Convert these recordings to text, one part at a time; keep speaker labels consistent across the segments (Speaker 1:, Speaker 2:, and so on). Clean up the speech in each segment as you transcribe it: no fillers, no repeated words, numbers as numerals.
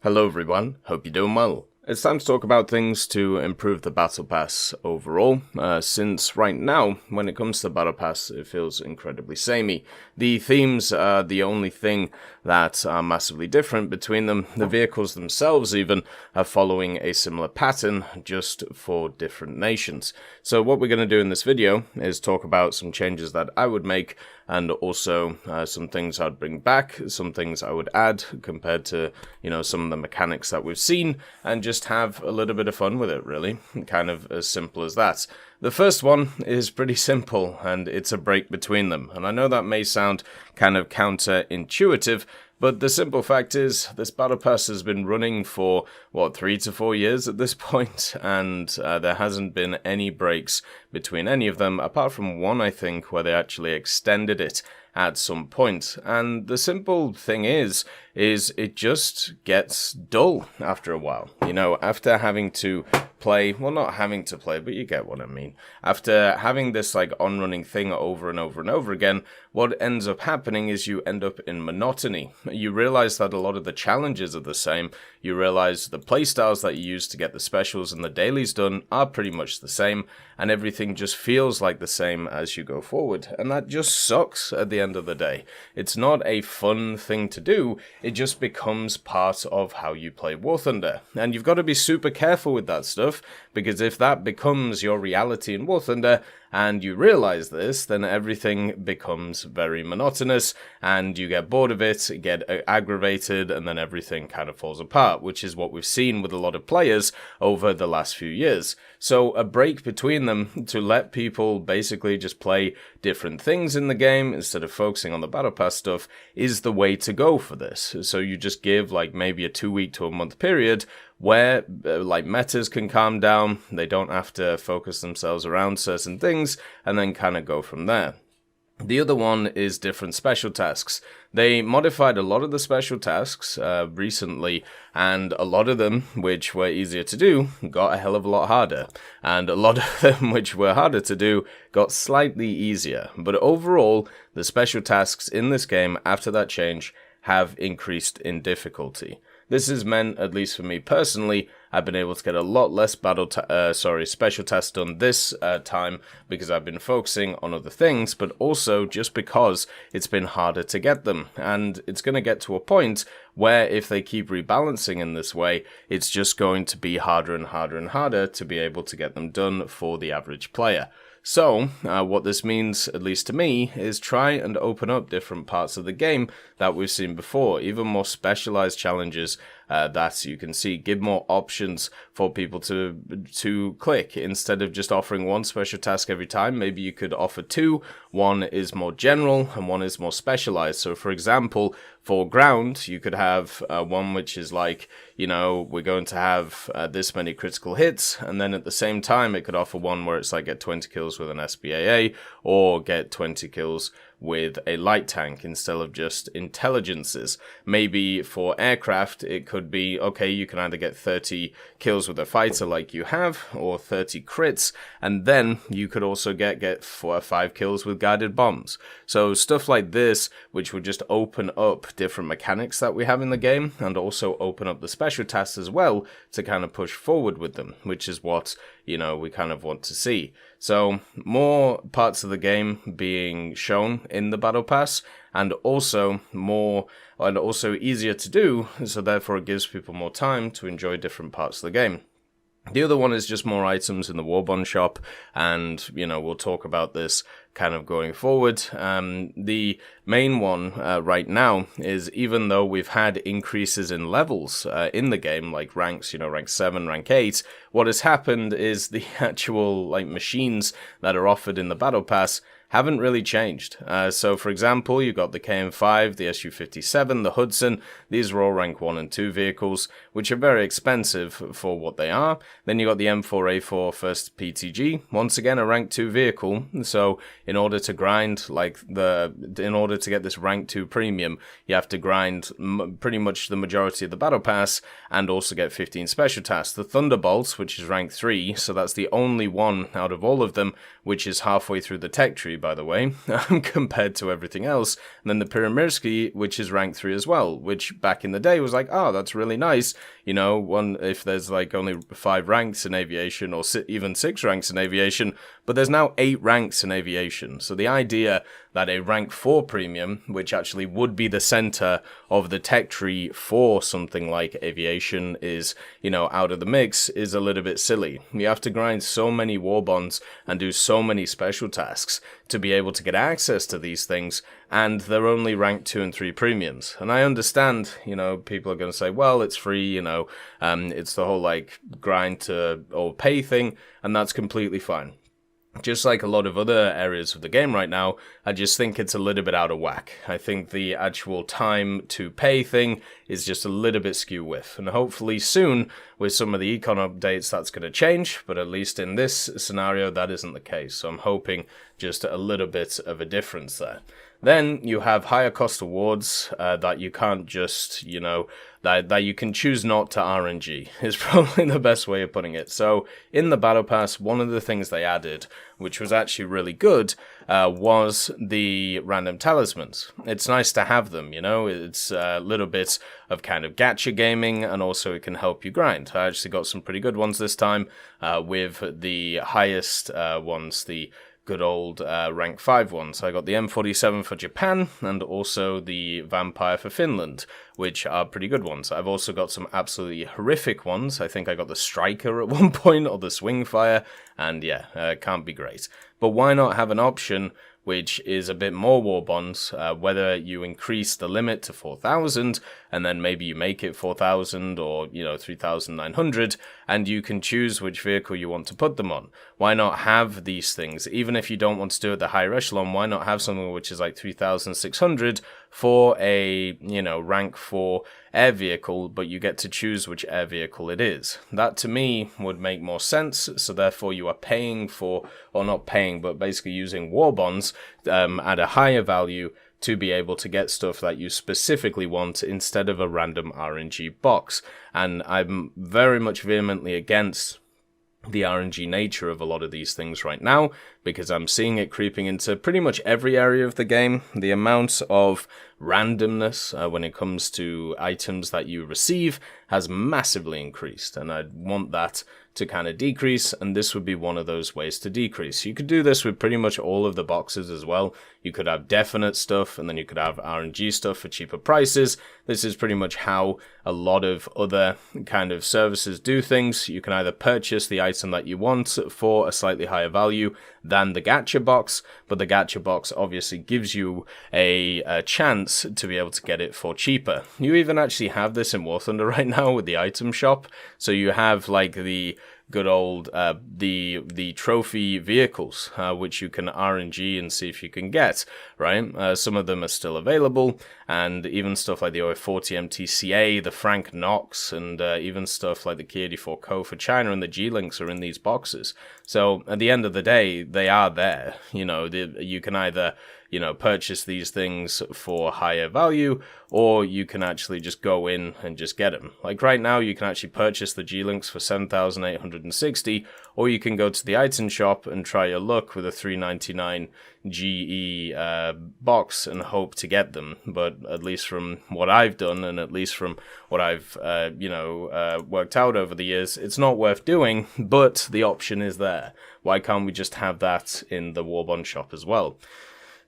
Speaker 1: Hello everyone, hope you're doing well. It's time to talk about things to improve the Battle Pass overall, since right now, when it comes to the Battle Pass, it feels incredibly samey. The themes are the only thing that are massively different between them. The vehicles themselves even are following a similar pattern, just for different nations. So what we're going to do in this video is talk about some changes that I would make, and also some things I'd bring back, some things I would add compared to, some of the mechanics that we've seen, and just have a little bit of fun with it, really. Kind of as simple as that. The first one is pretty simple, and it's a break between them. And I know that may sound kind of counterintuitive, but the simple fact is, this Battle Pass has been running for, 3 to 4 years at this point, and there hasn't been any breaks between any of them, apart from one, I think, where they actually extended it at some point. And the simple thing is it just gets dull after a while. After having to play, well, not having to play, but you get what I mean. After having this on-running thing over and over and over again, what ends up happening is you end up in monotony. You realize that a lot of the challenges are the same. You realize the playstyles that you use to get the specials and the dailies done are pretty much the same, and everything just feels like the same as you go forward. And that just sucks at the end of the day. It's not a fun thing to do, it just becomes part of how you play War Thunder. And you've got to be super careful with that stuff, because if that becomes your reality in War Thunder, and you realize this, then everything becomes very monotonous, and you get bored of it, get aggravated, and then everything kind of falls apart, which is what we've seen with a lot of players over the last few years. So a break between them to let people basically just play different things in the game instead of focusing on the Battle Pass stuff is the way to go for this. So you just give maybe a 2-week to a month period where metas can calm down, they don't have to focus themselves around certain things, and then kind of go from there. The other one is different special tasks. They modified a lot of the special tasks recently, and a lot of them, which were easier to do, got a hell of a lot harder. And a lot of them, which were harder to do, got slightly easier. But overall, the special tasks in this game, after that change, have increased in difficulty. This has meant, at least for me personally, I've been able to get a lot less special tasks done this time because I've been focusing on other things, but also just because it's been harder to get them. And it's going to get to a point where if they keep rebalancing in this way, it's just going to be harder and harder and harder to be able to get them done for the average player. So, what this means, at least to me, is try and open up different parts of the game that we've seen before, even more specialized challenges that you can see, give more options for people to click. Instead of just offering one special task every time, maybe you could offer two. One is more general and one is more specialized. So, for example, for ground, you could have one which is we're going to have this many critical hits, and then at the same time, it could offer one where it's get 20 kills with an SBAA, or get 20 kills with a light tank instead of just intelligences. Maybe for aircraft, it could be, okay, you can either get 30 kills with a fighter like you have, or 30 crits, and then you could also get 4 or 5 kills with guided bombs. So stuff like this, which would just open up different mechanics that we have in the game, and also open up the special tasks as well to kind of push forward with them, which is what, we kind of want to see. So more parts of the game being shown in the Battle Pass, and also easier to do, so therefore it gives people more time to enjoy different parts of the game. The other one is just more items in the Warbond shop, and, we'll talk about this kind of going forward. The main one right now is, even though we've had increases in levels in the game, like ranks, rank 7, rank 8, what has happened is the actual machines that are offered in the Battle Pass haven't really changed. So, for example, you've got the KM5, the SU-57, the Hudson. These are all rank 1 and 2 vehicles, which are very expensive for what they are. Then you've got the M4A4 First PTG, once again a rank 2 vehicle. So, in order to grind, in order to get this rank 2 premium, you have to grind pretty much the majority of the Battle Pass, and also get 15 special tasks. The Thunderbolts, which is rank 3, so that's the only one out of all of them which is halfway through the tech tree, by the way, compared to everything else. And then the Pyramirsky, which is rank 3 as well, which back in the day was like, oh, that's really nice. You know, if there's like only 5 ranks in aviation, or even 6 ranks in aviation, but there's now 8 ranks in aviation. So the idea that a rank 4 premium, which actually would be the center of the tech tree for something like aviation, is, you know, out of the mix, is a little bit silly. You have to grind so many war bonds and do so many special tasks to be able to get access to these things, and they're only rank 2 and 3 premiums. And I understand, you know, people are going to say, well, it's free, you know, it's the whole like grind to or pay thing, and that's completely fine. Just like a lot of other areas of the game right now, I just think it's a little bit out of whack. I think the actual time to pay thing is just a little bit skew with. And hopefully soon, with some of the econ updates, that's going to change. But at least in this scenario, that isn't the case. So I'm hoping just a little bit of a difference there. Then you have higher cost awards that you can't just, you know, that you can choose not to RNG is probably the best way of putting it. So in the Battle Pass, one of the things they added, which was actually really good, was the random talismans. It's nice to have them, you know, it's a little bit of kind of gacha gaming, and also it can help you grind. I actually got some pretty good ones this time with the highest ones, the good old rank 5 ones. I got the M47 for Japan, and also the Vampire for Finland, which are pretty good ones. I've also got some absolutely horrific ones. I think I got the Striker at one point, or the Swingfire, and yeah, can't be great. But why not have an option which is a bit more war bonds, whether you increase the limit to 4,000, and then maybe you make it 4,000 or, you know, 3,900, and you can choose which vehicle you want to put them on. Why not have these things? Even if you don't want to do it the higher echelon, why not have something which is like 3,600 for a, you know, rank 4 air vehicle, but you get to choose which air vehicle it is. That to me would make more sense, so therefore you are paying for, or not paying, but basically using war bonds at a higher value to be able to get stuff that you specifically want instead of a random RNG box. And I'm very much vehemently against the RNG nature of a lot of these things right now, because I'm seeing it creeping into pretty much every area of the game. The amount of randomness when it comes to items that you receive has massively increased, and I want that to kind of decrease, and this would be one of those ways to decrease. You could do this with pretty much all of the boxes as well. You could have definite stuff, and then you could have RNG stuff for cheaper prices. This is pretty much how a lot of other kind of services do things. You can either purchase the item that you want for a slightly higher value than the gacha box, but the gacha box obviously gives you a chance to be able to get it for cheaper. You even actually have this in War Thunder right now with the item shop. So you have like the good old the trophy vehicles, which you can RNG and see if you can get, right? Some of them are still available, and even stuff like the OF40 MTCA, the Frank Knox, and even stuff like the Key 84 Co for China and the G-Links are in these boxes. So at the end of the day, they are there. You know, you can either, you know, purchase these things for higher value, or you can actually just go in and just get them. Like right now, you can actually purchase the G-Links for 7,860, or you can go to the item shop and try your luck with a 399 GE box and hope to get them. But at least from what I've done, and at least from what I've, worked out over the years, it's not worth doing, but the option is there. Why can't we just have that in the Warbond shop as well?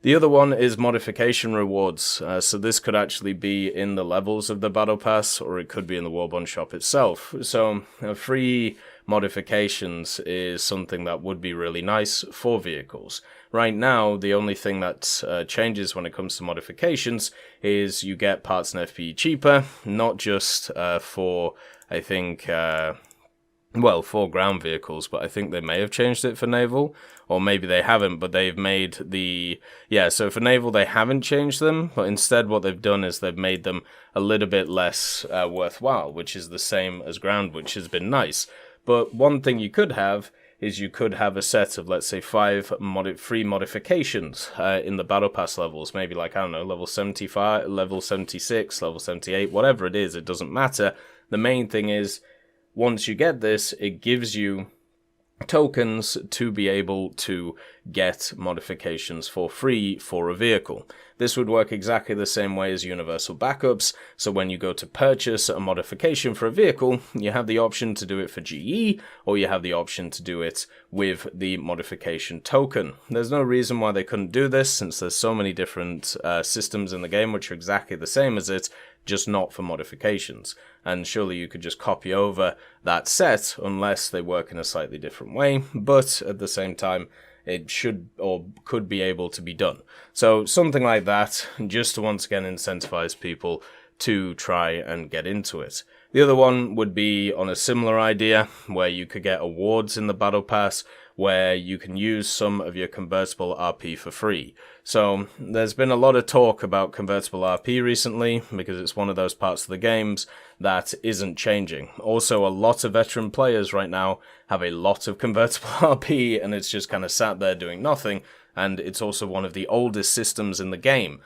Speaker 1: The other one is modification rewards, so this could actually be in the levels of the Battle Pass, or it could be in the Warbond shop itself. So free modifications is something that would be really nice for vehicles. Right now, the only thing that changes when it comes to modifications is you get parts and FP cheaper, not just for, I think, for ground vehicles, but I think they may have changed it for naval, or maybe they haven't, but they've made so for naval they haven't changed them, but instead what they've done is they've made them a little bit less worthwhile, which is the same as ground, which has been nice. But one thing you could have is you could have a set of, let's say, 5 free modifications in the Battle Pass levels, maybe like, I don't know, level 75, level 76, level 78, whatever it is, it doesn't matter. The main thing is, once you get this, it gives you tokens to be able to get modifications for free for a vehicle. This would work exactly the same way as universal backups, so when you go to purchase a modification for a vehicle, you have the option to do it for GE, or you have the option to do it with the modification token. There's no reason why they couldn't do this, since there's so many different systems in the game which are exactly the same as it, just not for modifications. And surely you could just copy over that set unless they work in a slightly different way, but at the same time it should or could be able to be done. So something like that, just to once again incentivize people to try and get into it. The other one would be on a similar idea, where you could get awards in the Battle Pass, where you can use some of your Convertible RP for free. So there's been a lot of talk about Convertible RP recently, because it's one of those parts of the games that isn't changing. Also, a lot of veteran players right now have a lot of Convertible RP, and it's just kind of sat there doing nothing, and it's also one of the oldest systems in the game,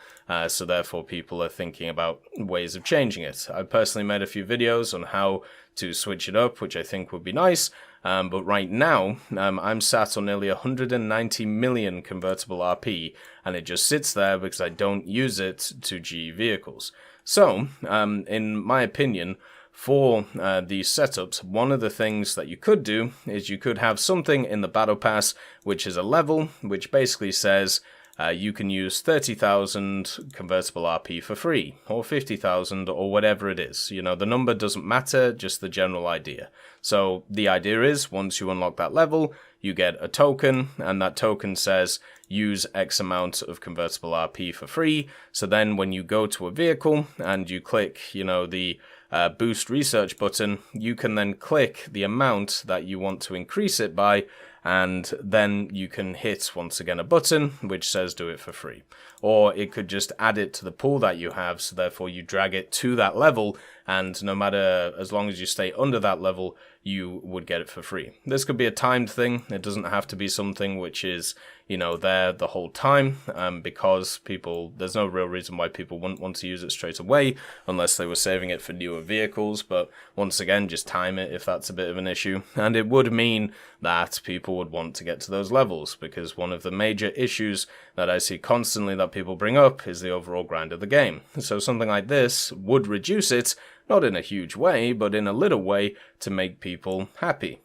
Speaker 1: so therefore people are thinking about ways of changing it. I personally made a few videos on how to switch it up, which I think would be nice, but right now I'm sat on nearly 190 million Convertible RP, and it just sits there because I don't use it to GE vehicles. So, in my opinion, for these setups, one of the things that you could do is you could have something in the Battle Pass which is a level which basically says you can use 30,000 Convertible RP for free, or 50,000, or whatever it is. You know, the number doesn't matter, just the general idea. So the idea is, once you unlock that level, you get a token, and that token says use X amount of Convertible RP for free. So then when you go to a vehicle and you click, you know, the boost research button, you can then click the amount that you want to increase it by, and then you can hit once again a button which says do it for free. Or it could just add it to the pool that you have, so therefore you drag it to that level, and no matter, as long as you stay under that level, you would get it for free. This could be a timed thing. It doesn't have to be something which is, you know, there the whole time, because there's no real reason why people wouldn't want to use it straight away, unless they were saving it for newer vehicles. But once again, just time it if that's a bit of an issue. And it would mean that people would want to get to those levels, because one of the major issues that I see constantly that people bring up is the overall grind of the game. So something like this would reduce it, not in a huge way, but in a little way to make people happy.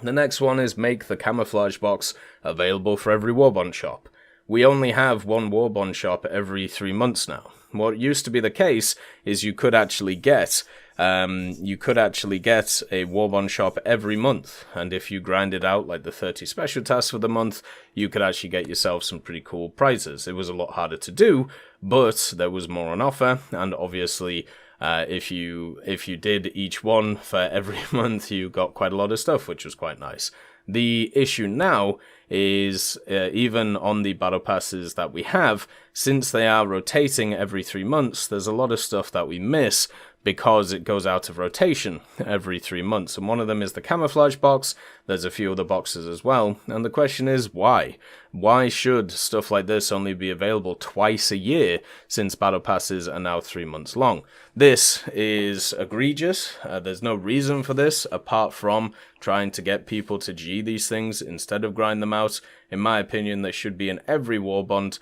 Speaker 1: The next one is make the camouflage box available for every Warbond shop. We only have one Warbond shop every 3 months now. What used to be the case is you could actually get a Warbond shop every month, and if you grinded out like the 30 special tasks for the month, you could actually get yourself some pretty cool prizes. It was a lot harder to do, but there was more on offer, and obviously if you did each one for every month, you got quite a lot of stuff, which was quite nice. The issue now is, even on the battle passes that we have, since they are rotating every 3 months, there's a lot of stuff that we miss because it goes out of rotation every 3 months. And one of them is the camouflage box. There's a few other boxes as well. And the question is, why? Why should stuff like this only be available twice a year, since battle passes are now 3 months long? This is egregious. There's no reason for this, apart from trying to get people to G these things instead of grind them out. In my opinion, they should be in every Warbond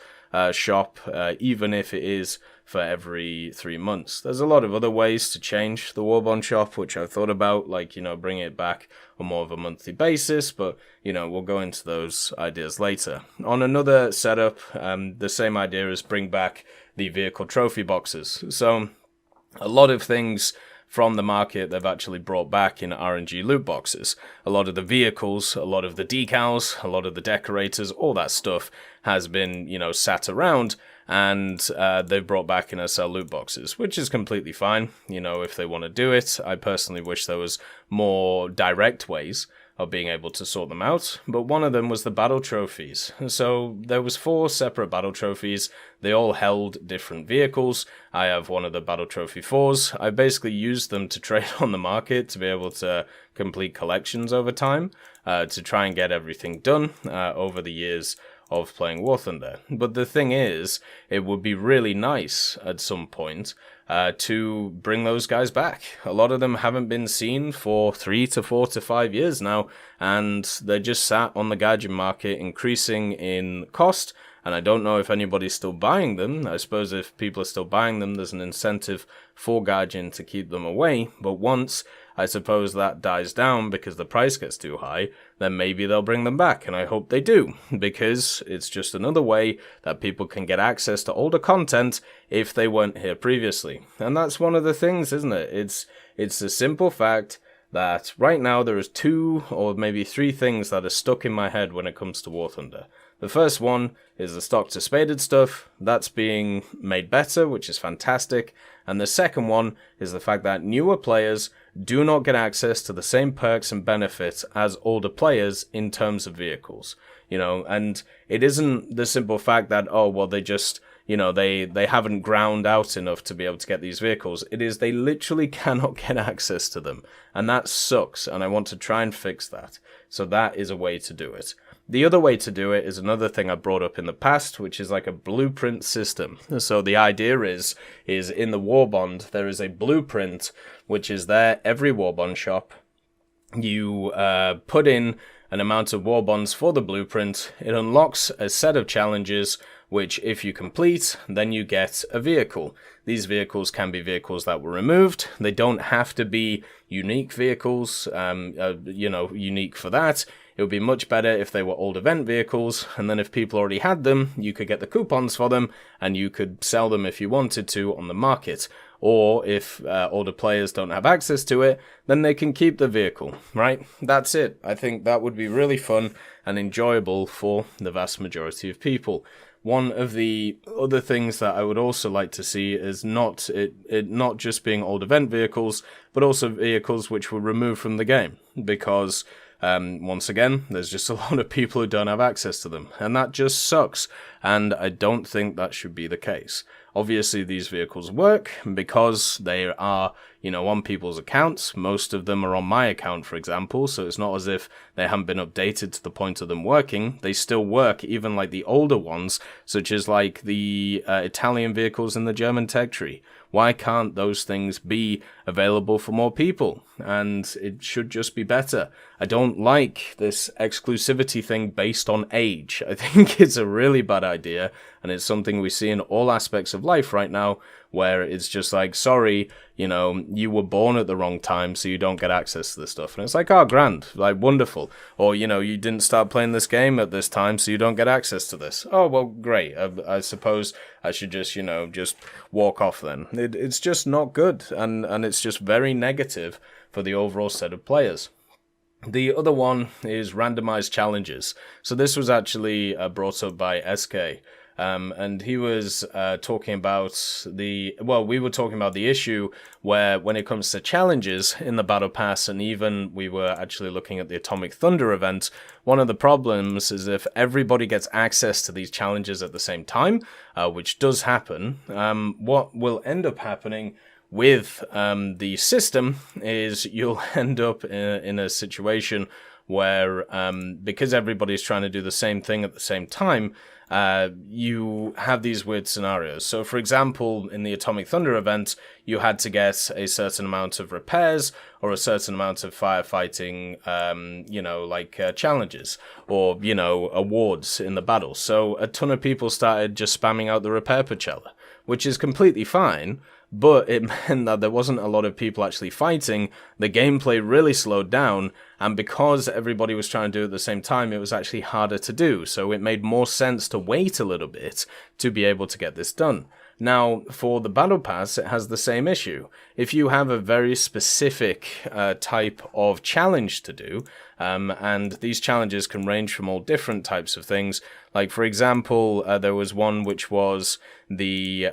Speaker 1: shop, even if it is for every 3 months. There's a lot of other ways to change the Warbond shop, which I've thought about, like, you know, bringing it back on more of a monthly basis, but, you know, we'll go into those ideas later. On another setup, the same idea is bring back the vehicle trophy boxes. So a lot of things from the market they've actually brought back in RNG loot boxes. A lot of the vehicles, a lot of the decals, a lot of the decorators, all that stuff has been, you know, sat around, and they've brought back in SL loot boxes, which is completely fine, you know, if they want to do it. I personally wish there was more direct ways of being able to sort them out, but one of them was the battle trophies. So there was 4 separate battle trophies. They all held different vehicles. I have one of the battle trophy 4s. I basically used them to trade on the market to be able to complete collections over time, to try and get everything done over the years of playing War Thunder. But the thing is, it would be really nice at some point to bring those guys back. A lot of them haven't been seen for 3 to 4 to 5 years now, and they're just sat on the Gaijin market, increasing in cost. And I don't know if anybody's still buying them. I suppose if people are still buying them, there's an incentive for Gaijin to keep them away. But once, I suppose, that dies down because the price gets too high, then maybe they'll bring them back. And I hope they do, because it's just another way that people can get access to older content if they weren't here previously. And that's one of the things, isn't it? It's a simple fact that right now there is 2 or maybe 3 things that are stuck in my head when it comes to War Thunder. The first one is the stock to spaded stuff. That's being made better, which is fantastic. And the second one is the fact that newer players do not get access to the same perks and benefits as older players in terms of vehicles. And it isn't the simple fact that, oh, well, they just, they haven't ground out enough to be able to get these vehicles. It is they literally cannot get access to them. And that sucks, and I want to try and fix that. So that is a way to do it. The other way to do it is another thing I brought up in the past, which is like a blueprint system. So the idea is in the war bond, there is a blueprint, which is there every war bond shop. You put in an amount of war bonds for the blueprint. It unlocks a set of challenges, which if you complete, then you get a vehicle. These vehicles can be vehicles that were removed. They don't have to be unique vehicles, unique for that. It would be much better if they were old event vehicles, and then if people already had them, you could get the coupons for them, and you could sell them if you wanted to on the market. Or if older players don't have access to it, then they can keep the vehicle, right? That's it. I think that would be really fun and enjoyable for the vast majority of people. One of the other things that I would also like to see is not just being old event vehicles, but also vehicles which were removed from the game, because once again, there's just a lot of people who don't have access to them, and that just sucks, and I don't think that should be the case. Obviously, these vehicles work because they are, on people's accounts. Most of them are on my account, for example, so it's not as if they haven't been updated to the point of them working. They still work, even like the older ones, such as like the Italian vehicles in the German tech tree. Why can't those things be available for more people? And it should just be better. I don't like this exclusivity thing based on age. I think it's a really bad idea, and it's something we see in all aspects of life right now, where it's just like, sorry, you were born at the wrong time, so you don't get access to this stuff. And it's like, oh, grand, like, wonderful. Or, you didn't start playing this game at this time, so you don't get access to this. Oh, well, great. I suppose I should just, just walk off then. It's just not good, and it's just very negative for the overall set of players. The other one is randomized challenges. So this was actually brought up by SK. And he was talking about we were talking about the issue where when it comes to challenges in the Battle Pass, and even we were actually looking at the Atomic Thunder event, one of the problems is if everybody gets access to these challenges at the same time, which does happen, what will end up happening with the system is you'll end up in a situation where because everybody's trying to do the same thing at the same time, you have these weird scenarios. So, for example, in the Atomic Thunder event, you had to get a certain amount of repairs or a certain amount of firefighting, challenges or, awards in the battle. So a ton of people started just spamming out the repair Pachella, which is completely fine. But it meant that there wasn't a lot of people actually fighting, the gameplay really slowed down, and because everybody was trying to do it at the same time, it was actually harder to do, so it made more sense to wait a little bit to be able to get this done. Now, for the Battle Pass, it has the same issue. If you have a very specific type of challenge to do, and these challenges can range from all different types of things, like, for example, there was one which was the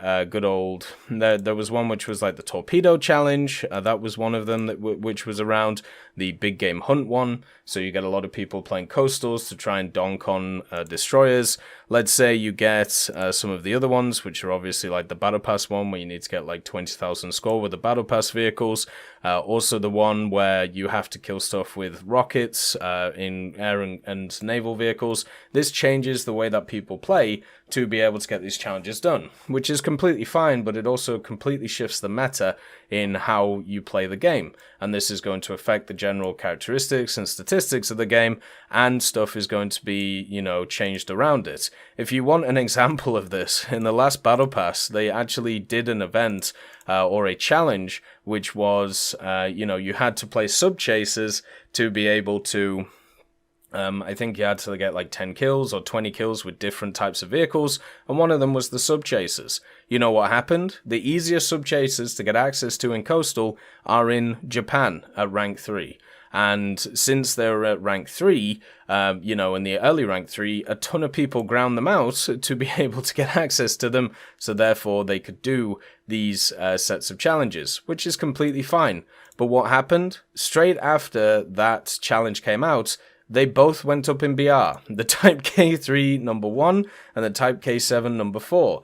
Speaker 1: there was one which was like the Torpedo Challenge, that was one of them which was around, the Big Game Hunt one, so you get a lot of people playing coastals to try and donk on destroyers. Let's say you get some of the other ones, which are obviously like the Battle Pass one, where you need to get like 20,000 score with the Battle Pass vehicles. Also the one where you have to kill stuff with rockets in air and naval vehicles. This changes the way that people play to be able to get these challenges done, which is completely fine, but it also completely shifts the meta in how you play the game. And this is going to affect the general characteristics and statistics of the game, and stuff is going to be, changed around it. If you want an example of this, in the last Battle Pass, they actually did an event or a challenge, which was, you had to play sub-chasers to be able to... I think you had to get like 10 kills or 20 kills with different types of vehicles, and one of them was the sub-chasers. You know what happened? The easiest sub-chasers to get access to in Coastal are in Japan at rank 3. And since they're at rank 3, in the early rank 3, a ton of people ground them out to be able to get access to them, so therefore they could do these sets of challenges, which is completely fine. But what happened? Straight after that challenge came out, they both went up in BR. The Type K3 number 1 and the Type K7 number 4.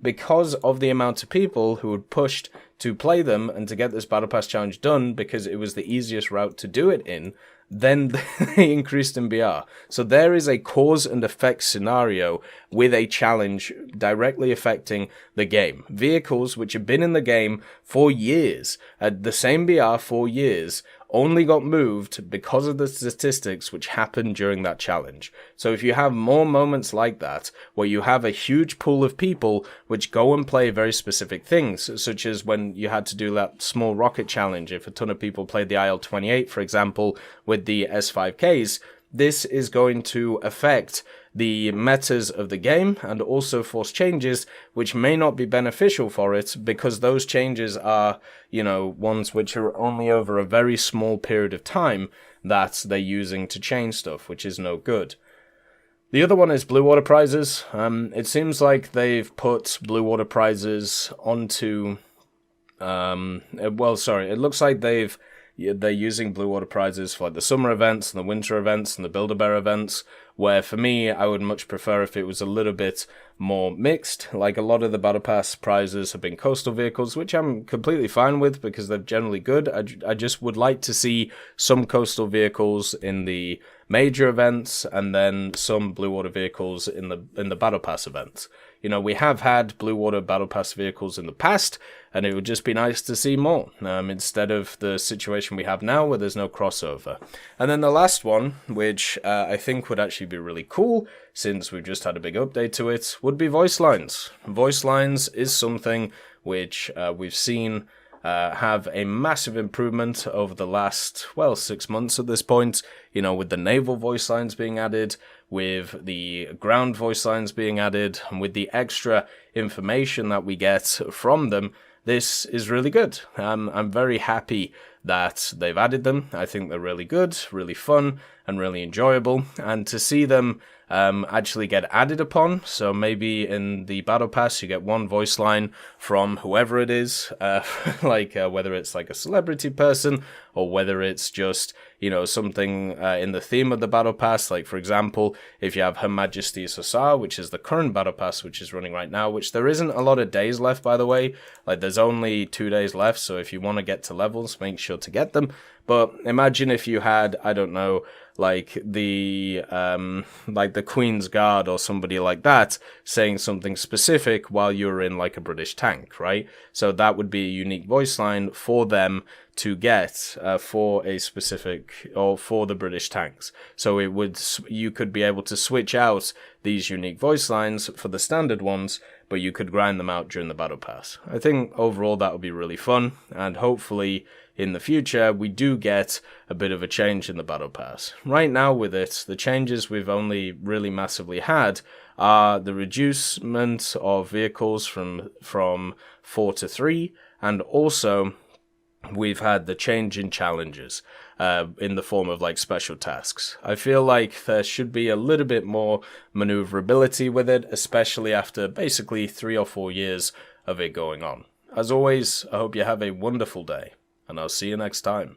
Speaker 1: Because of the amount of people who had pushed to play them and to get this Battle Pass challenge done, because it was the easiest route to do it in, then they increased in BR. So there is a cause and effect scenario with a challenge directly affecting the game. Vehicles which have been in the game for years, at the same BR for years, only got moved because of the statistics which happened during that challenge. So if you have more moments like that, where you have a huge pool of people which go and play very specific things, such as when you had to do that small rocket challenge, if a ton of people played the IL-28, for example, with the S5Ks, this is going to affect the metas of the game and also force changes which may not be beneficial for it, because those changes are, ones which are only over a very small period of time that they're using to change stuff, which is no good. The other one is Blue Water prizes. It seems like they've put Blue Water prizes onto... it looks like they're using Blue Water prizes for like the summer events and the winter events and the Build-A-Bear events, where for me, I would much prefer if it was a little bit more mixed. Like a lot of the Battle Pass prizes have been coastal vehicles, which I'm completely fine with because they're generally good. I just would like to see some coastal vehicles in the major events and then some Blue Water vehicles in the Battle Pass events. We have had Blue Water Battle Pass vehicles in the past, and it would just be nice to see more, instead of the situation we have now where there's no crossover. And then the last one, which I think would actually be really cool, since we've just had a big update to it, would be voice lines. Voice lines is something which we've seen have a massive improvement over the last, 6 months at this point, with the naval voice lines being added, with the ground voice lines being added, and with the extra information that we get from them. This is really good. I'm very happy that they've added them. I think they're really good, really fun, and really enjoyable. And to see them actually get added upon, so maybe in the Battle Pass you get one voice line from whoever it is, whether it's like a celebrity person or whether it's just, something in the theme of the Battle Pass. Like, for example, if you have Her Majesty's Hussar, which is the current Battle Pass which is running right now, which there isn't a lot of days left, by the way. Like, there's only 2 days left, so if you want to get to levels, make sure to get them. But imagine if you had, I don't know, like the Queen's Guard or somebody like that saying something specific while you're in like a British tank, right? So that would be a unique voice line for them to get for a specific, or for the British tanks. So you could be able to switch out these unique voice lines for the standard ones, but you could grind them out during the Battle Pass. I think overall that would be really fun, and hopefully in the future we do get a bit of a change in the Battle Pass. Right now with it, the changes we've only really massively had are the reducement of vehicles from 4 to 3, and also we've had the change in challenges in the form of like special tasks. I feel like there should be a little bit more maneuverability with it, especially after basically 3 or 4 years of it going on. As always, I hope you have a wonderful day, and I'll see you next time.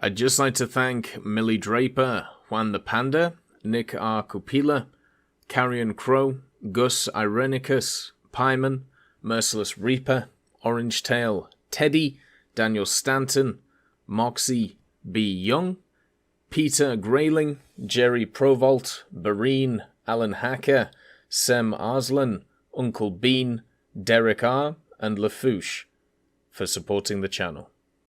Speaker 1: I'd just like to thank Millie Draper, Juan the Panda, Nick R. Cupila, Carrion Crow, Gus Irenicus, Pyman, Merciless Reaper, Orange Tail, Teddy, Daniel Stanton, Moxie B. Young, Peter Grayling, Jerry Provolt, Bareen, Alan Hacker, Sem Arslan, Uncle Bean, Derek R., and Lafouche for supporting the channel.